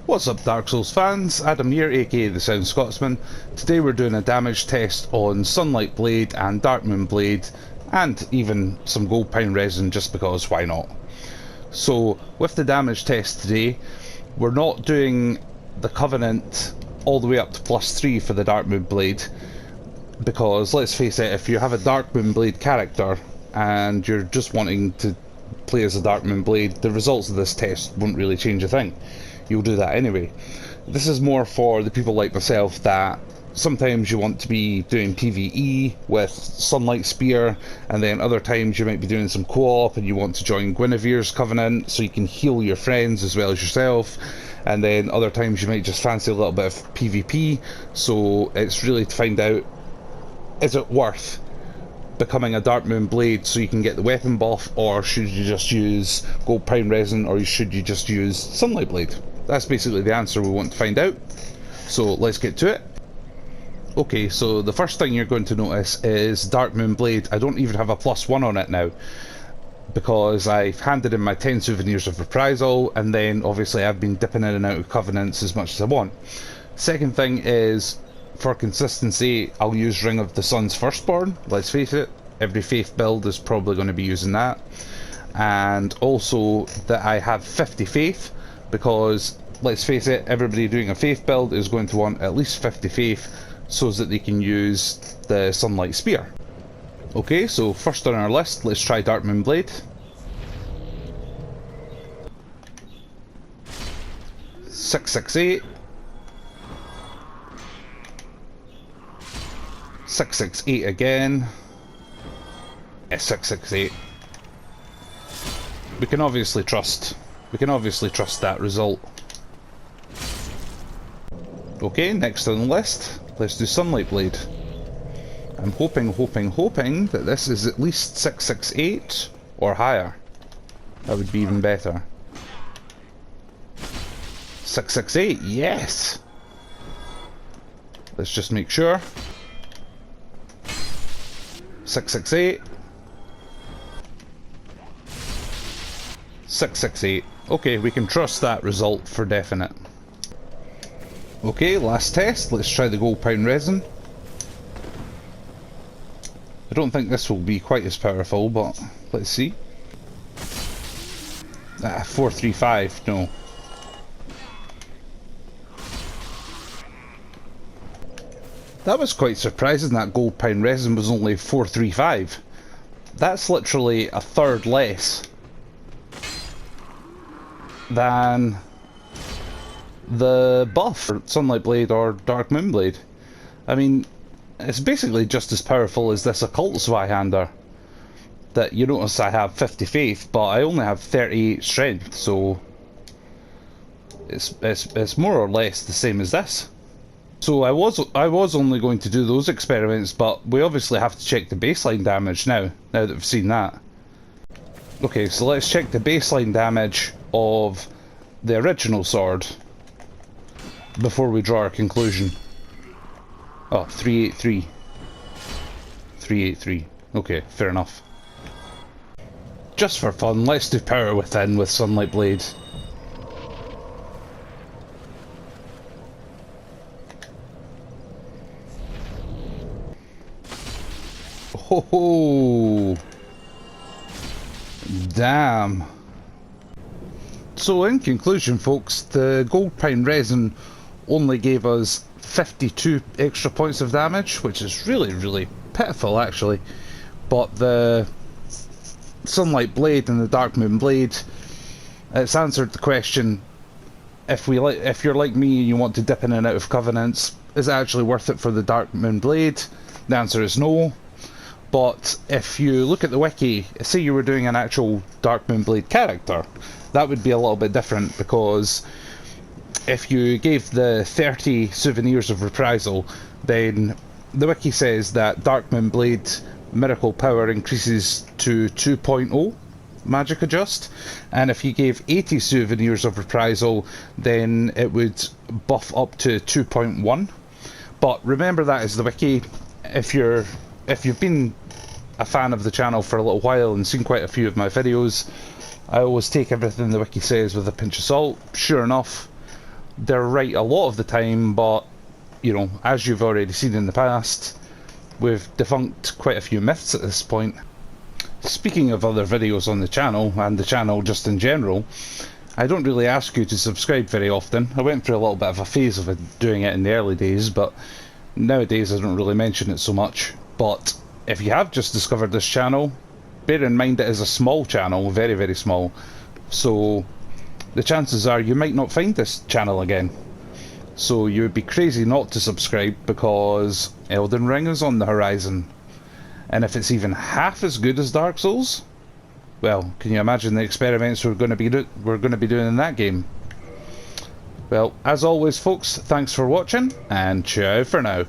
What's up Dark Souls fans, Adam here aka the Sound Scotsman. Today we're doing a damage test on Sunlight Blade and Darkmoon Blade and even some Gold Pine Resin just because why not. So with the damage test today we're not doing the Covenant all the way up to +3 for the Darkmoon Blade because let's face it, if you have a Darkmoon Blade character and you're just wanting to play as a Darkmoon Blade, the results of this test won't really change a thing. You'll do that anyway. This is more for the people like myself that sometimes you want to be doing PvE with Sunlight Spear, and then other times you might be doing some co-op and you want to join Guinevere's Covenant so you can heal your friends as well as yourself, and then other times you might just fancy a little bit of PvP, so it's really to find out, is it worth becoming a Darkmoon Blade so you can get the weapon buff, or should you just use Gold Pine Resin, or should you just use Sunlight Blade? That's basically the answer we want to find out, so let's get to it. Okay, so the first thing you're going to notice is Darkmoon Blade. I don't even have a +1 on it now because I've handed in my 10 souvenirs of reprisal, and then obviously I've been dipping in and out of covenants as much as I want. Second thing is, for consistency, I'll use Ring of the Sun's Firstborn. Let's face it, every Faith build is probably going to be using that. And also that I have 50 Faith, because let's face it, everybody doing a Faith build is going to want at least 50 Faith so that they can use the Sunlight Spear. Okay, so first on our list, let's try Darkmoon Blade. (668). 668 again. 668. We can obviously trust that result. Okay, next on the list, let's do Sunlight Blade. I'm hoping that this is at least 668 or higher. That would be even better. 668, yes! Let's just make sure. 668. 668. Okay, we can trust that result for definite. Okay, last test. Let's try the Gold Pine Resin. I don't think this will be quite as powerful, but let's see. 435, no. That was quite surprising that Gold Pine Resin was only 435. That's literally a third less than the buff for Sunlight Blade or Darkmoon Blade. I mean, it's basically just as powerful as this Occult Zweihander. That you notice I have 50 Faith, but I only have 38 Strength, so it's more or less the same as this. So I was only going to do those experiments, but we obviously have to check the baseline damage now that we've seen that. Okay, so let's check the baseline damage of the original sword before we draw our conclusion. Oh, 383. 383. Okay, fair enough. Just for fun, let's do Power Within with Sunlight Blade. Ho ho! Damn. So in conclusion folks, the Gold Pine Resin only gave us 52 extra points of damage, which is really pitiful actually, but the Sunlight Blade and the Darkmoon Blade, it's answered the question, if you're like me and you want to dip in and out of covenants, is it actually worth it for the Darkmoon Blade? The answer is no. But if you look at the wiki, say you were doing an actual Darkmoon Blade character, that would be a little bit different, because if you gave the 30 souvenirs of reprisal, then the wiki says that Darkmoon Blade miracle power increases to 2.0 magic adjust, and if you gave 80 souvenirs of reprisal, then it would buff up to 2.1. But remember, that is the wiki. If you've been a fan of the channel for a little while and seen quite a few of my videos, I always take everything the wiki says with a pinch of salt. Sure enough, they're right a lot of the time, but, you know, as you've already seen in the past, we've defunct quite a few myths at this point. Speaking of other videos on the channel, and the channel just in general, I don't really ask you to subscribe very often. I went through a little bit of a phase of doing it in the early days, but nowadays I don't really mention it so much. But if you have just discovered this channel, bear in mind it is a small channel, very, very small. So the chances are you might not find this channel again. So you would be crazy not to subscribe, because Elden Ring is on the horizon. And if it's even half as good as Dark Souls, well, can you imagine the experiments we're going to be doing in that game? Well, as always folks, thanks for watching, and ciao for now.